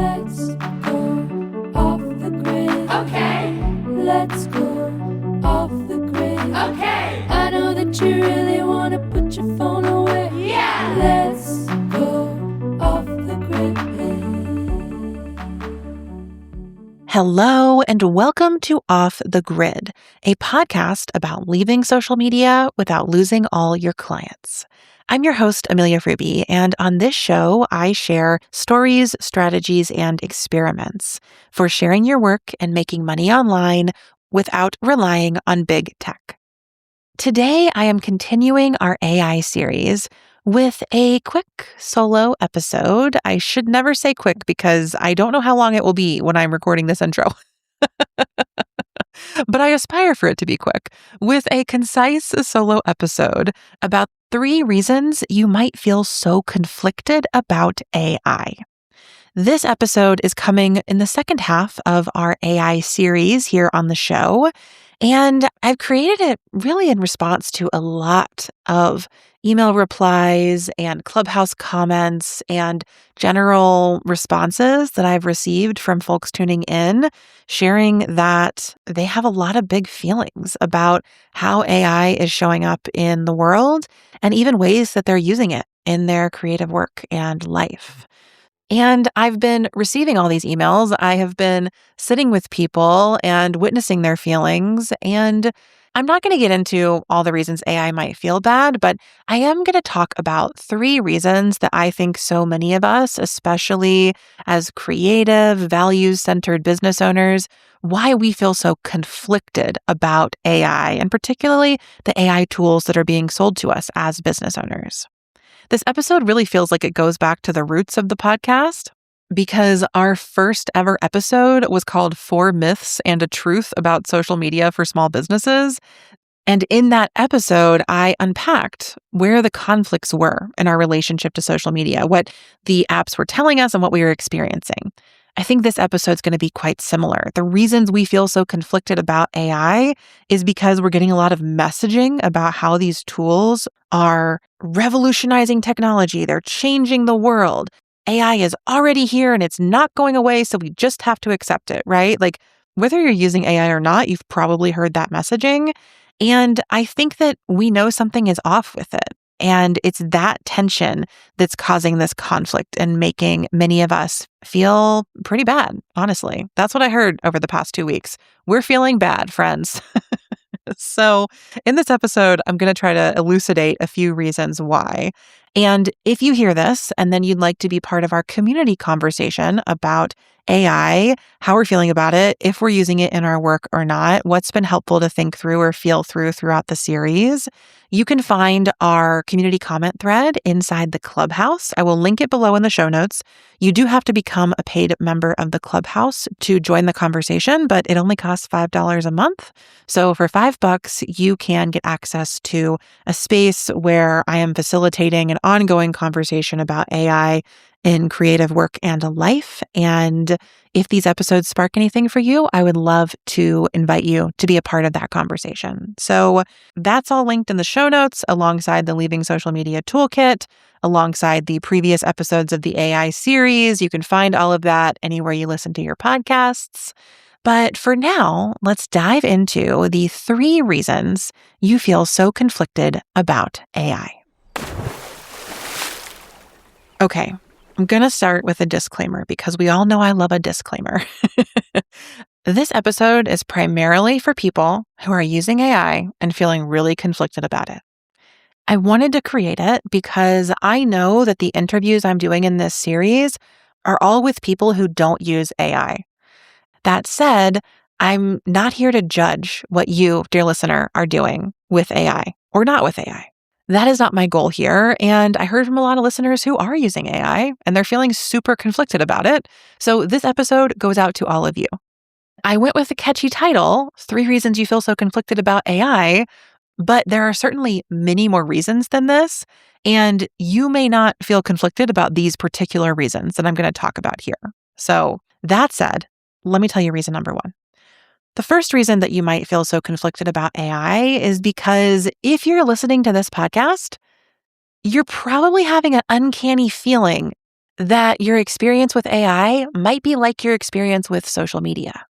Let's go off the grid. Okay. Let's go off the grid. Okay. I know that you really want to put your phone away. Yeah. Let's go off the grid. Hello, and welcome to Off the Grid, a podcast about leaving social media without losing all your clients. I'm your host, Amelia Fruby, and on this show, I share stories, strategies, and experiments for sharing your work and making money online without relying on big tech. Today, I am continuing our AI series with a quick solo episode. I should never say quick because I don't know how long it will be when I'm recording this intro. But I aspire for it to be quick, with a concise solo episode about 3 reasons you might feel so conflicted about AI. This episode is coming in the second half of our AI series here on the show, and I've created it really in response to a lot of email replies and Clubhouse comments and general responses that I've received from folks tuning in, sharing that they have a lot of big feelings about how AI is showing up in the world and even ways that they're using it in their creative work and life. And I've been receiving all these emails. I have been sitting with people and witnessing their feelings. And I'm not going to get into all the reasons AI might feel bad, but I am going to talk about 3 reasons that I think so many of us, especially as creative, values-centered business owners, why we feel so conflicted about AI, and particularly the AI tools that are being sold to us as business owners. This episode really feels like it goes back to the roots of the podcast because our first ever episode was called 4 Myths and a Truth About Social Media for Small Businesses. And in that episode, I unpacked where the conflicts were in our relationship to social media, what the apps were telling us and what we were experiencing. I think this episode's going to be quite similar. The reasons we feel so conflicted about AI is because we're getting a lot of messaging about how these tools are revolutionizing technology. They're changing the world. AI is already here and it's not going away, so we just have to accept it, right? Like, whether you're using AI or not, you've probably heard that messaging. And I think that we know something is off with it. And it's that tension that's causing this conflict and making many of us feel pretty bad, honestly. That's what I heard over the past 2 weeks. We're feeling bad, friends. So in this episode, I'm going to try to elucidate a few reasons why. And if you hear this and then you'd like to be part of our community conversation about AI, how we're feeling about it, if we're using it in our work or not, what's been helpful to think through or feel through throughout the series, you can find our community comment thread inside the Clubhouse. I will link it below in the show notes. You do have to become a paid member of the Clubhouse to join the conversation, but it only costs $5 a month. So for $5, you can get access to a space where I am facilitating an ongoing conversation about AI in creative work and life. And if these episodes spark anything for you, I would love to invite you to be a part of that conversation. So that's all linked in the show notes alongside the Leaving Social Media Toolkit, alongside the previous episodes of the AI series. You can find all of that anywhere you listen to your podcasts. But for now, let's dive into the 3 reasons you feel so conflicted about AI. Okay, I'm going to start with a disclaimer because we all know I love a disclaimer. This episode is primarily for people who are using AI and feeling really conflicted about it. I wanted to create it because I know that the interviews I'm doing in this series are all with people who don't use AI. That said, I'm not here to judge what you, dear listener, are doing with AI or not with AI. That is not my goal here. And I heard from a lot of listeners who are using AI and they're feeling super conflicted about it. So this episode goes out to all of you. I went with a catchy title, 3 Reasons You Feel So Conflicted About AI, but there are certainly many more reasons than this. And you may not feel conflicted about these particular reasons that I'm going to talk about here. So that said, let me tell you reason number 1. The first reason that you might feel so conflicted about AI is because if you're listening to this podcast, you're probably having an uncanny feeling that your experience with AI might be like your experience with social media.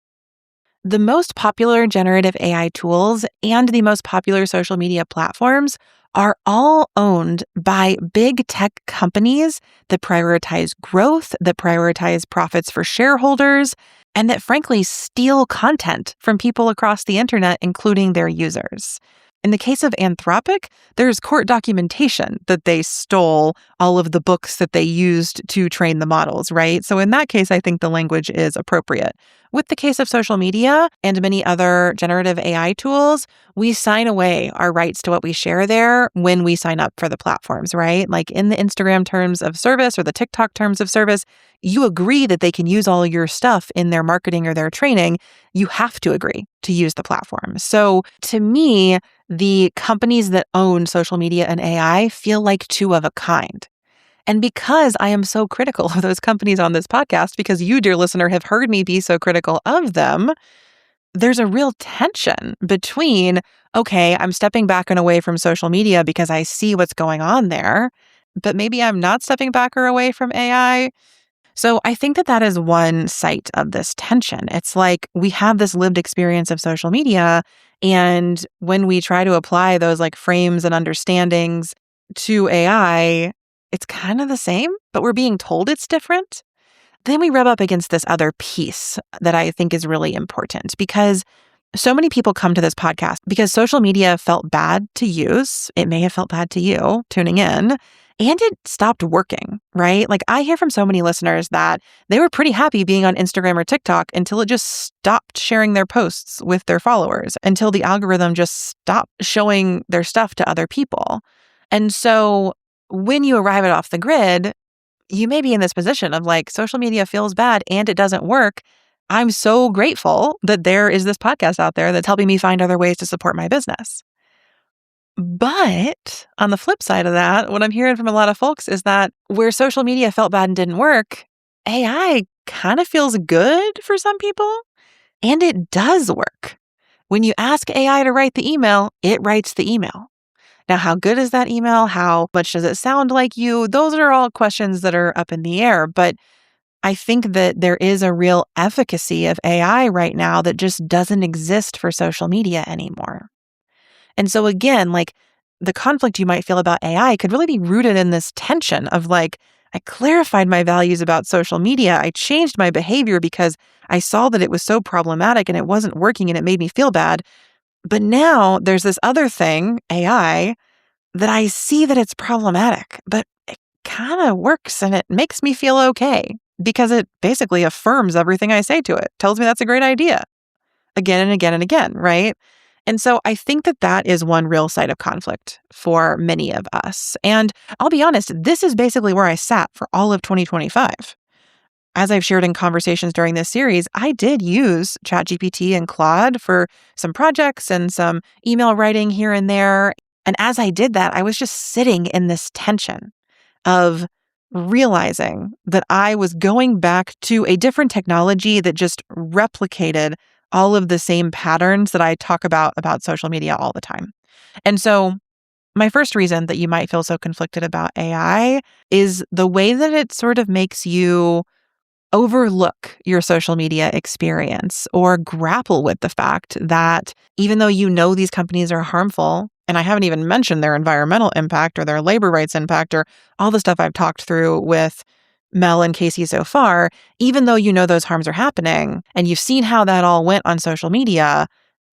The most popular generative AI tools and the most popular social media platforms are all owned by big tech companies that prioritize growth, that prioritize profits for shareholders, and that frankly steal content from people across the internet, including their users. In the case of Anthropic, there's court documentation that they stole all of the books that they used to train the models, right? So in that case, I think the language is appropriate. With the case of social media and many other generative AI tools, we sign away our rights to what we share there when we sign up for the platforms, right? Like in the Instagram terms of service or the TikTok terms of service, you agree that they can use all your stuff in their marketing or their training. You have to agree to use the platform. So to me, the companies that own social media and AI feel like two of a kind. And because I am so critical of those companies on this podcast, because you, dear listener, have heard me be so critical of them, there's a real tension between, okay, I'm stepping back and away from social media because I see what's going on there, but maybe I'm not stepping back or away from AI. So I think that that is one site of this tension. It's like we have this lived experience of social media, and when we try to apply those like frames and understandings to AI, it's kind of the same, but we're being told it's different. Then we rub up against this other piece that I think is really important because so many people come to this podcast because social media felt bad to use. It may have felt bad to you tuning in, and it stopped working, right? Like I hear from so many listeners that they were pretty happy being on Instagram or TikTok until it just stopped sharing their posts with their followers, until the algorithm just stopped showing their stuff to other people. And so when you arrive at Off the Grid, you may be in this position of like, social media feels bad and it doesn't work. I'm so grateful that there is this podcast out there that's helping me find other ways to support my business. But on the flip side of that, what I'm hearing from a lot of folks is that where social media felt bad and didn't work, AI kind of feels good for some people, and it does work. When you ask AI to write the email, it writes the email. Now, how good is that email? How much does it sound like you? Those are all questions that are up in the air. But I think that there is a real efficacy of AI right now that just doesn't exist for social media anymore. And so again, like the conflict you might feel about AI could really be rooted in this tension of like, I clarified my values about social media. I changed my behavior because I saw that it was so problematic and it wasn't working and it made me feel bad. But now there's this other thing, AI, that I see that it's problematic, but it kind of works and it makes me feel okay because it basically affirms everything I say to it, tells me that's a great idea again and again and again, right? And so I think that that is one real site of conflict for many of us. And I'll be honest, this is basically where I sat for all of 2025. As I've shared in conversations during this series, I did use ChatGPT and Claude for some projects and some email writing here and there. And as I did that, I was just sitting in this tension of realizing that I was going back to a different technology that just replicated all of the same patterns that I talk about social media all the time. And so my first reason that you might feel so conflicted about AI is the way that it sort of makes you overlook your social media experience or grapple with the fact that even though you know these companies are harmful, and I haven't even mentioned their environmental impact or their labor rights impact or all the stuff I've talked through with Mel and Casey so far, even though you know those harms are happening and you've seen how that all went on social media,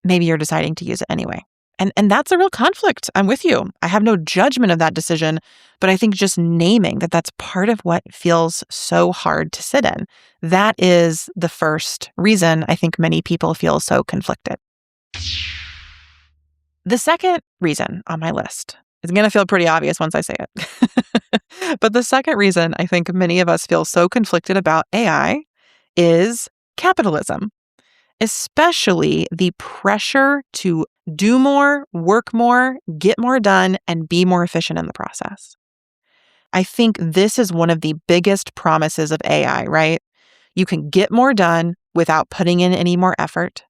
maybe you're deciding to use it anyway. And that's a real conflict. I'm with you. I have no judgment of that decision, but I think just naming that that's part of what feels so hard to sit in. That is the first reason I think many people feel so conflicted. The second reason on my list is going to feel pretty obvious once I say it. But the second reason I think many of us feel so conflicted about AI is capitalism, especially the pressure to do more, work more, get more done, and be more efficient in the process. I think this is one of the biggest promises of AI, right? You can get more done without putting in any more effort,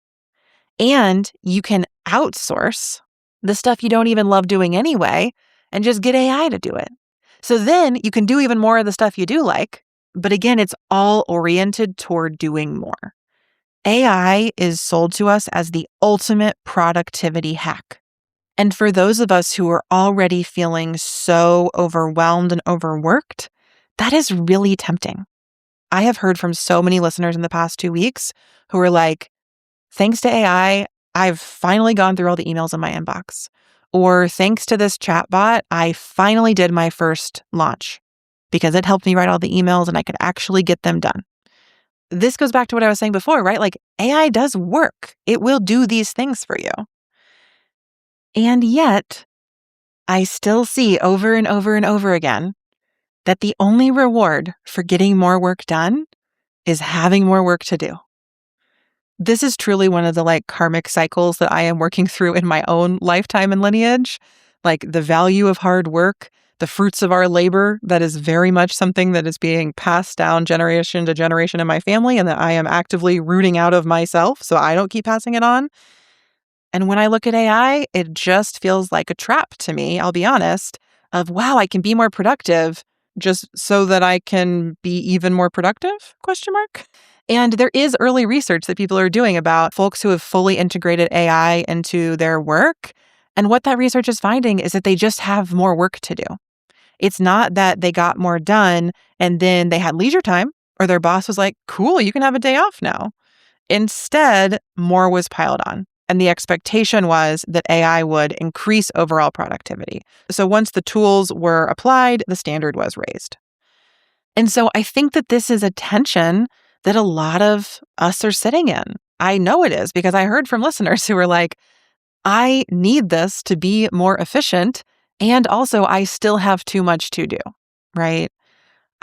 and you can outsource the stuff you don't even love doing anyway and just get AI to do it. So then you can do even more of the stuff you do like But again, it's all oriented toward doing more. AI is sold to us as the ultimate productivity hack. And for those of us who are already feeling so overwhelmed and overworked, that is really tempting. I have heard from so many listeners in the past 2 weeks who are like, thanks to AI, I've finally gone through all the emails in my inbox. Or thanks to this chatbot, I finally did my first launch because it helped me write all the emails and I could actually get them done. This goes back to what I was saying before, right? Like AI does work. It will do these things for you. And yet, I still see over and over and over again that the only reward for getting more work done is having more work to do. This is truly one of the karmic cycles that I am working through in my own lifetime and lineage. Like the value of hard work, the fruits of our labor, that is very much something that is being passed down generation to generation in my family and that I am actively rooting out of myself so I don't keep passing it on. And when I look at AI, it just feels like a trap to me, I'll be honest, of wow, I can be more productive just so that I can be even more productive? ? And there is early research that people are doing about folks who have fully integrated AI into their work. And what that research is finding is that they just have more work to do. It's not that they got more done and then they had leisure time or their boss was like, cool, you can have a day off now. Instead, more was piled on. And the expectation was that AI would increase overall productivity. So once the tools were applied, the standard was raised. And so I think that this is a tension that a lot of us are sitting in. I know it is because I heard from listeners who were like, I need this to be more efficient. And also, I still have too much to do, right?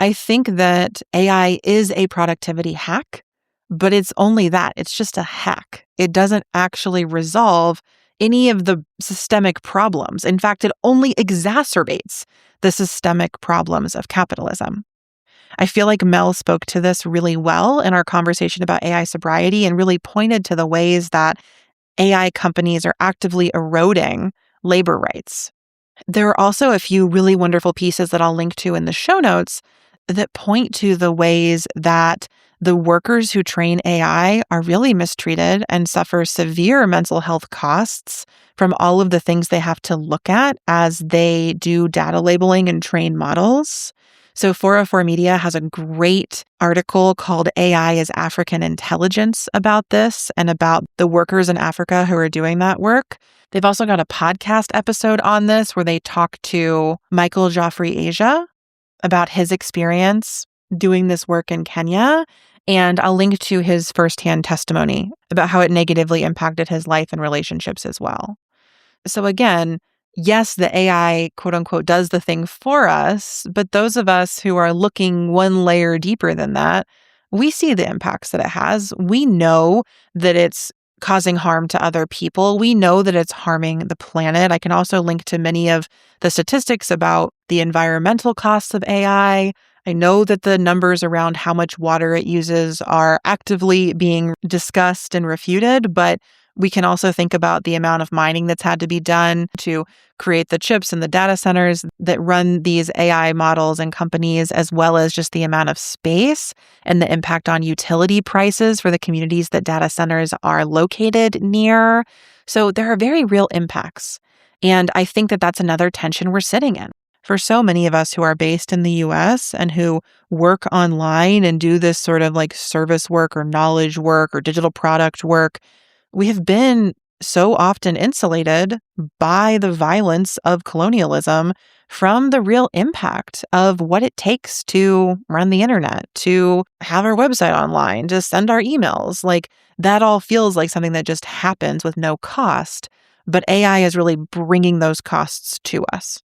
I think that AI is a productivity hack, but it's only that. It's just a hack. It doesn't actually resolve any of the systemic problems. In fact, it only exacerbates the systemic problems of capitalism. I feel like Mel spoke to this really well in our conversation about AI sobriety and really pointed to the ways that AI companies are actively eroding labor rights. There are also a few really wonderful pieces that I'll link to in the show notes that point to the ways that the workers who train AI are really mistreated and suffer severe mental health costs from all of the things they have to look at as they do data labeling and train models. So 404 Media has a great article called AI is African Intelligence about this and about the workers in Africa who are doing that work. They've also got a podcast episode on this where they talk to Michael Geoffrey Asia about his experience doing this work in Kenya. And I'll link to his firsthand testimony about how it negatively impacted his life and relationships as well. So again, yes, the AI, quote unquote, does the thing for us, but those of us who are looking one layer deeper than that, we see the impacts that it has. We know that it's causing harm to other people. We know that it's harming the planet. I can also link to many of the statistics about the environmental costs of AI. I know that the numbers around how much water it uses are actively being discussed and refuted, but we can also think about the amount of mining that's had to be done to create the chips and the data centers that run these AI models and companies, as well as just the amount of space and the impact on utility prices for the communities that data centers are located near. So there are very real impacts. And I think that that's another tension we're sitting in. For so many of us who are based in the US and who work online and do this sort of service work or knowledge work or digital product work, we have been so often insulated by the violence of colonialism from the real impact of what it takes to run the internet, to have our website online, to send our emails. That all feels like something that just happens with no cost, but AI is really bringing those costs to us.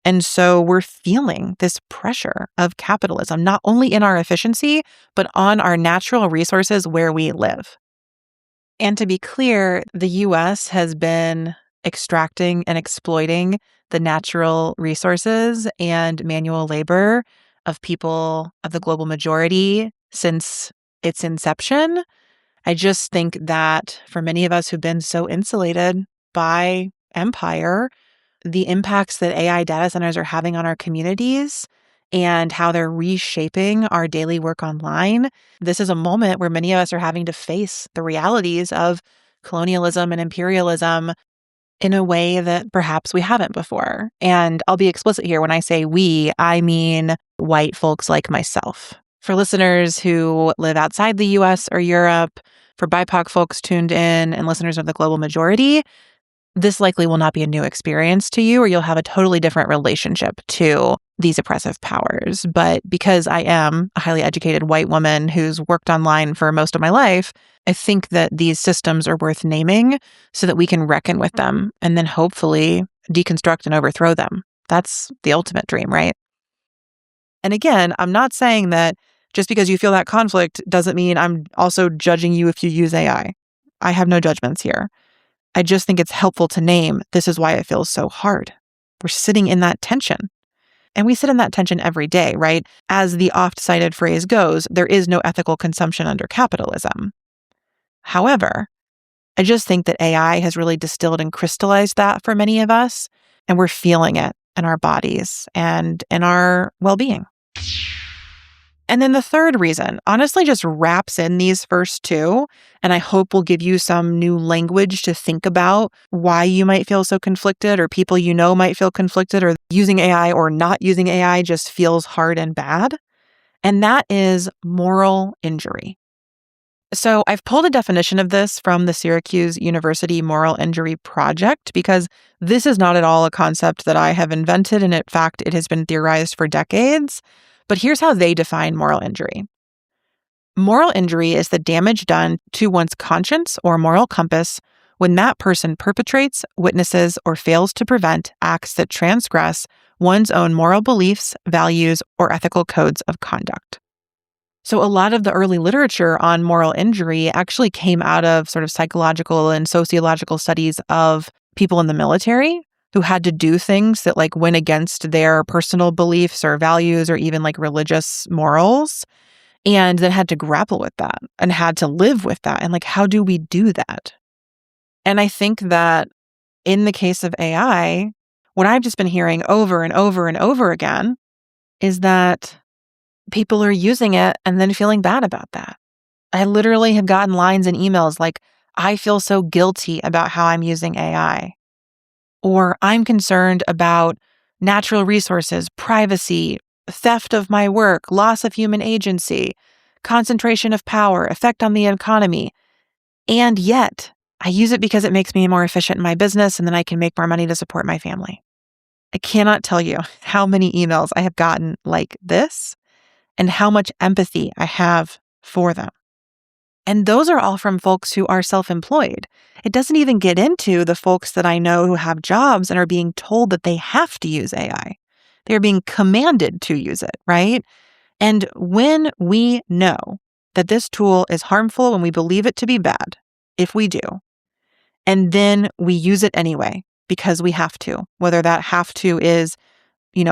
And so we're feeling this pressure of capitalism, not only in our efficiency, but on our natural resources where we live. And to be clear, the US has been extracting and exploiting the natural resources and manual labor of people of the global majority since its inception. I just think that for many of us who've been so insulated by empire, the impacts that AI data centers are having on our communities and how they're reshaping our daily work online. This is a moment where many of us are having to face the realities of colonialism and imperialism in a way that perhaps we haven't before. And I'll be explicit here. When I say we, I mean white folks like myself. For listeners who live outside the US or Europe, for BIPOC folks tuned in and listeners of the global majority, this likely will not be a new experience to you, or you'll have a totally different relationship to these oppressive powers. But because I am a highly educated white woman who's worked online for most of my life, I think that these systems are worth naming so that we can reckon with them and then hopefully deconstruct and overthrow them. That's the ultimate dream, right? And again, I'm not saying that just because you feel that conflict doesn't mean I'm also judging you if you use AI. I have no judgments here. I just think it's helpful to name this is why it feels so hard. We're sitting in that tension. And we sit in that tension every day, right? As the oft-cited phrase goes, there is no ethical consumption under capitalism. However, I just think that AI has really distilled and crystallized that for many of us, and we're feeling it in our bodies and in our well-being. And then the third reason honestly just wraps in these first two, and I hope will give you some new language to think about why you might feel so conflicted, or people you know might feel conflicted, or using AI or not using AI just feels hard and bad. And that is moral injury. So I've pulled a definition of this from the Syracuse University Moral Injury Project, because this is not at all a concept that I have invented. And in fact, it has been theorized for decades. But here's how they define moral injury. Moral injury is the damage done to one's conscience or moral compass when that person perpetrates, witnesses, or fails to prevent acts that transgress one's own moral beliefs, values, or ethical codes of conduct. So a lot of the early literature on moral injury actually came out of sort of psychological and sociological studies of people in the military who had to do things that like went against their personal beliefs or values or even like religious morals, and then had to grapple with that and had to live with that. And like, how do we do that? And I think that in the case of AI, what I've just been hearing over and over and over again is that people are using it and then feeling bad about that. I literally have gotten lines and emails like, I feel so guilty about how I'm using AI. Or I'm concerned about natural resources, privacy, theft of my work, loss of human agency, concentration of power, effect on the economy. And yet, I use it because it makes me more efficient in my business and then I can make more money to support my family. I cannot tell you how many emails I have gotten like this and how much empathy I have for them. And those are all from folks who are self-employed. It doesn't even get into the folks that I know who have jobs and are being told that they have to use AI. They're being commanded to use it, right? And when we know that this tool is harmful, when we believe it to be bad, if we do, and then we use it anyway because we have to, whether that have to is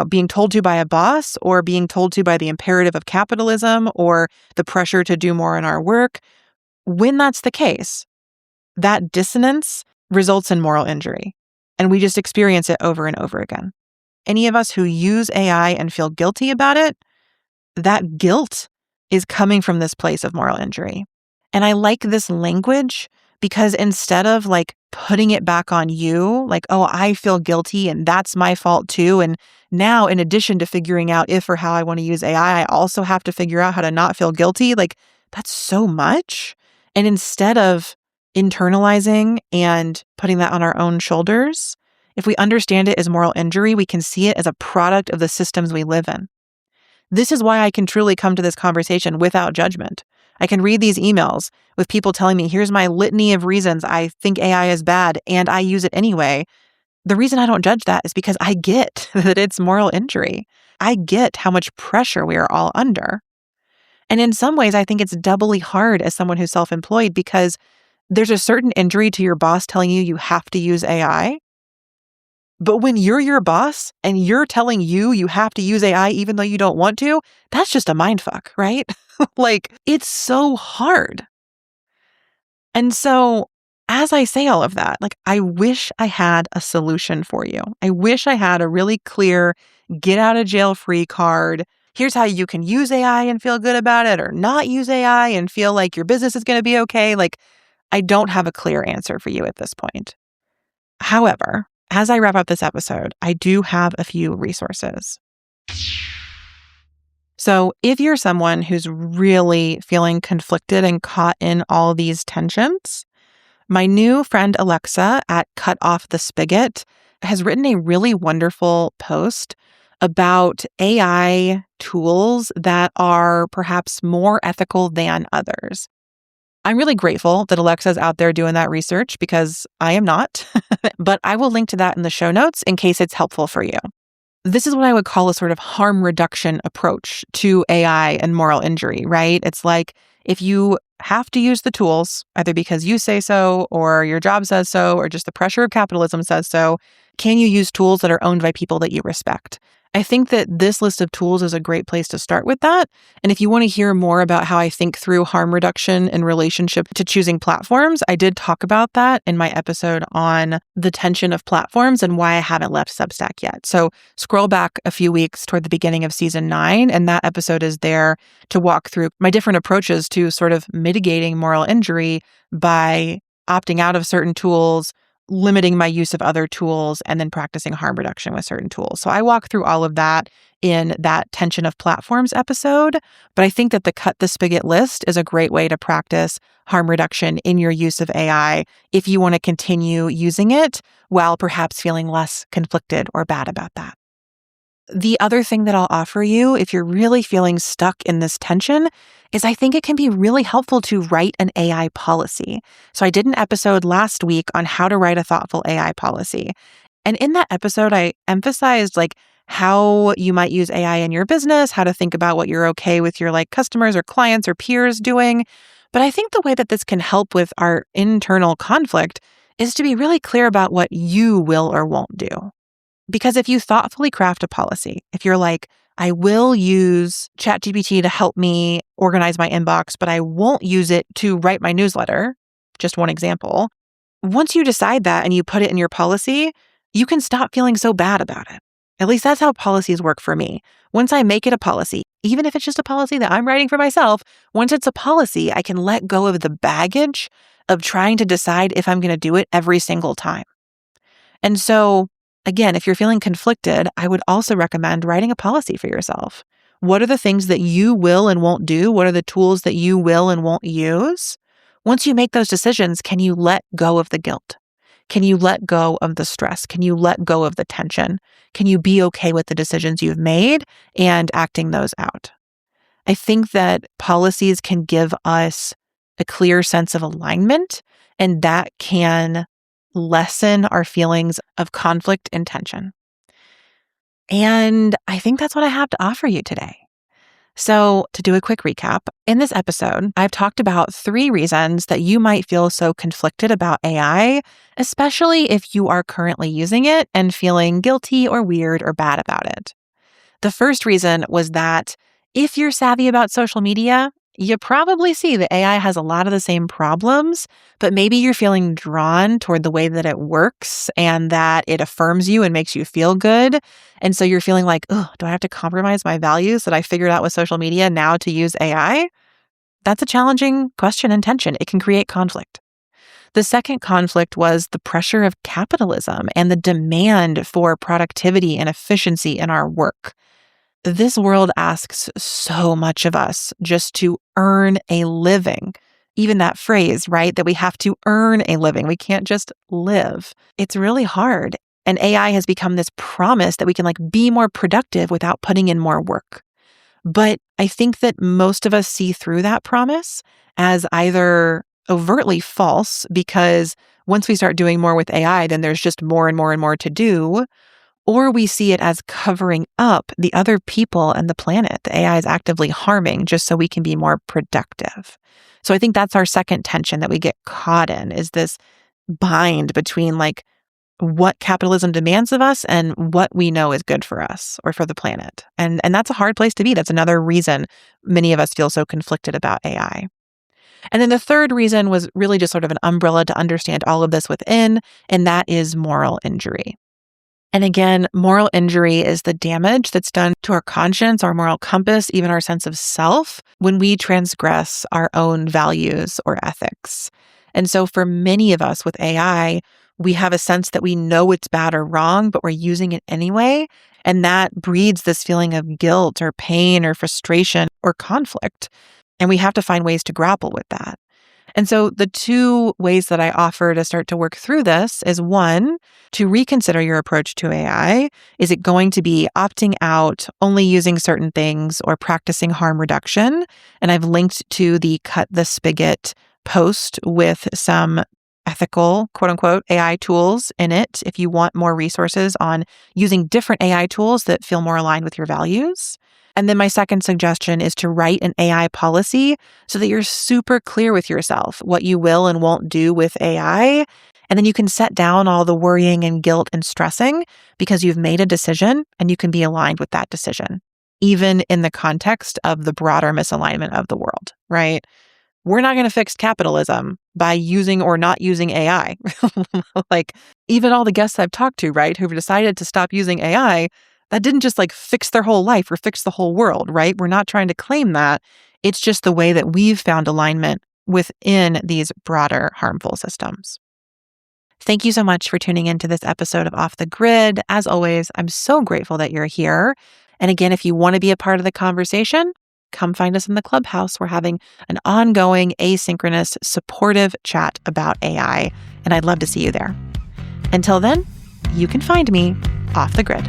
being told to by a boss or being told to by the imperative of capitalism or the pressure to do more in our work. When that's the case, that dissonance results in moral injury, and we just experience it over and over again. Any of us who use AI and feel guilty about it, that guilt is coming from this place of moral injury. And I like this language because instead of like putting it back on you, like, oh, I feel guilty and that's my fault too. And now in addition to figuring out if or how I want to use AI, I also have to figure out how to not feel guilty. Like that's so much. And instead of internalizing and putting that on our own shoulders, if we understand it as moral injury, we can see it as a product of the systems we live in. This is why I can truly come to this conversation without judgment. I can read these emails with people telling me, here's my litany of reasons I think AI is bad and I use it anyway. The reason I don't judge that is because I get that it's moral injury. I get how much pressure we are all under. And in some ways, I think it's doubly hard as someone who's self-employed because there's a certain injury to your boss telling you have to use AI. But when you're your boss and you're telling you have to use AI even though you don't want to, that's just a mindfuck, right? Like, it's so hard. And so as I say all of that, like, I wish I had a solution for you. I wish I had a really clear get out of jail free card. Here's how you can use AI and feel good about it, or not use AI and feel like your business is going to be okay. Like, I don't have a clear answer for you at this point. However, as I wrap up this episode, I do have a few resources. So if you're someone who's really feeling conflicted and caught in all these tensions, my new friend Alexa at Cut Off the Spigot has written a really wonderful post about AI tools that are perhaps more ethical than others. I'm really grateful that Alexa's out there doing that research because I am not, but I will link to that in the show notes in case it's helpful for you. This is what I would call a sort of harm reduction approach to AI and moral injury, right? It's like if you have to use the tools, either because you say so or your job says so, or just the pressure of capitalism says so, can you use tools that are owned by people that you respect? I think that this list of tools is a great place to start with that. And if you want to hear more about how I think through harm reduction in relationship to choosing platforms, I did talk about that in my episode on the tension of platforms and why I haven't left Substack yet. So scroll back a few weeks toward the beginning of season 9, and that episode is there to walk through my different approaches to sort of mitigating moral injury by opting out of certain tools, limiting my use of other tools, and then practicing harm reduction with certain tools. So I walk through all of that in that tension of platforms episode, but I think that the Cut the Spigot list is a great way to practice harm reduction in your use of AI if you want to continue using it while perhaps feeling less conflicted or bad about that. The other thing that I'll offer you if you're really feeling stuck in this tension is I think it can be really helpful to write an AI policy. So I did an episode last week on how to write a thoughtful AI policy. And in that episode, I emphasized like how you might use AI in your business, how to think about what you're okay with your like customers or clients or peers doing. But I think the way that this can help with our internal conflict is to be really clear about what you will or won't do. Because if you thoughtfully craft a policy, if you're like, I will use ChatGPT to help me organize my inbox, but I won't use it to write my newsletter, just one example. Once you decide that and you put it in your policy, you can stop feeling so bad about it. At least that's how policies work for me. Once I make it a policy, even if it's just a policy that I'm writing for myself, once it's a policy, I can let go of the baggage of trying to decide if I'm going to do it every single time. And so, again, if you're feeling conflicted, I would also recommend writing a policy for yourself. What are the things that you will and won't do? What are the tools that you will and won't use? Once you make those decisions, can you let go of the guilt? Can you let go of the stress? Can you let go of the tension? Can you be okay with the decisions you've made and acting those out? I think that policies can give us a clear sense of alignment, and that can lessen our feelings of conflict and tension. And I think that's what I have to offer you today. So, to do a quick recap, in this episode, I've talked about 3 reasons that you might feel so conflicted about AI, especially if you are currently using it and feeling guilty or weird or bad about it. The first reason was that if you're savvy about social media, you probably see that AI has a lot of the same problems, but maybe you're feeling drawn toward the way that it works and that it affirms you and makes you feel good. And so you're feeling like, oh, do I have to compromise my values that I figured out with social media now to use AI? That's a challenging question and tension. It can create conflict. The second conflict was the pressure of capitalism and the demand for productivity and efficiency in our work. This world asks so much of us just to earn a living. Even that phrase, right? That we have to earn a living. We can't just live. It's really hard. And AI has become this promise that we can be more productive without putting in more work. But I think that most of us see through that promise as either overtly false, because once we start doing more with AI, then there's just more and more and more to do. Or we see it as covering up the other people and the planet the AI is actively harming just so we can be more productive. So I think that's our second tension that we get caught in, is this bind between what capitalism demands of us and what we know is good for us or for the planet. And that's a hard place to be. That's another reason many of us feel so conflicted about AI. And then the third reason was really just sort of an umbrella to understand all of this within, and that is moral injury. And again, moral injury is the damage that's done to our conscience, our moral compass, even our sense of self when we transgress our own values or ethics. And so for many of us with AI, we have a sense that we know it's bad or wrong, but we're using it anyway. And that breeds this feeling of guilt or pain or frustration or conflict. And we have to find ways to grapple with that. And so the two ways that I offer to start to work through this is one, to reconsider your approach to AI. Is it going to be opting out, only using certain things, or practicing harm reduction? And I've linked to the Cut the Spigot post with some ethical, quote unquote, AI tools in it if you want more resources on using different AI tools that feel more aligned with your values. And then my second suggestion is to write an AI policy so that you're super clear with yourself what you will and won't do with AI. And then you can set down all the worrying and guilt and stressing because you've made a decision and you can be aligned with that decision, even in the context of the broader misalignment of the world, right? We're not going to fix capitalism by using or not using AI. Like even all the guests I've talked to, right, who've decided to stop using AI, that didn't just like fix their whole life or fix the whole world, right? We're not trying to claim that. It's just the way that we've found alignment within these broader harmful systems. Thank you so much for tuning into this episode of Off the Grid. As always, I'm so grateful that you're here. And again, if you want to be a part of the conversation, come find us in the Clubhouse. We're having an ongoing, asynchronous, supportive chat about AI, and I'd love to see you there. Until then, you can find me off the grid.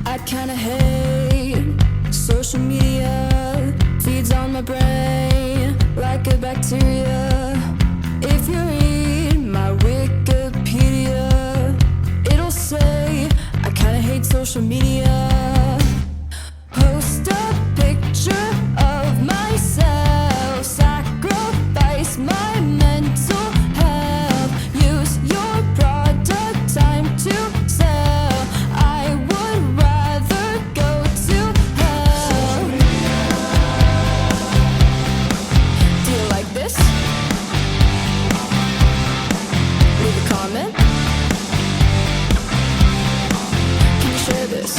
I kinda hate social media, feeds on my brain like a bacteria. If you read my Wikipedia, it'll say I kinda hate social media. Post a picture of myself, sacrifice my mental health, use your product, time to sell. I would rather go to hell. Do you like this? Leave a comment. Can you share this?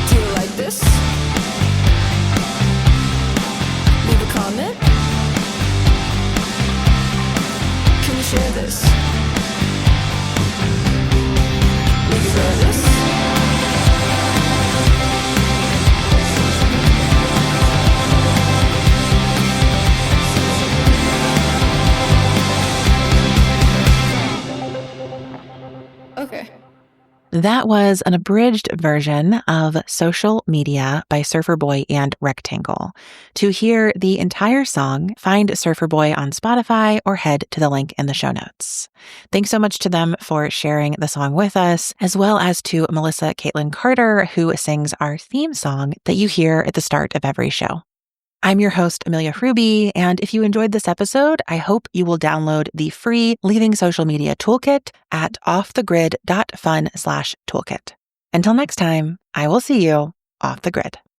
Do you like this? Leave a comment. Can you share this? Will you share this? Okay. That was an abridged version of Social Media by Surfer Boy and Rectangle. To hear the entire song, find Surfer Boy on Spotify or head to the link in the show notes. Thanks so much to them for sharing the song with us, as well as to Melissa Caitlin Carter, who sings our theme song that you hear at the start of every show. I'm your host, Amelia Hruby, and if you enjoyed this episode, I hope you will download the free Leaving Social Media Toolkit at offthegrid.fun/toolkit. Until next time, I will see you off the grid.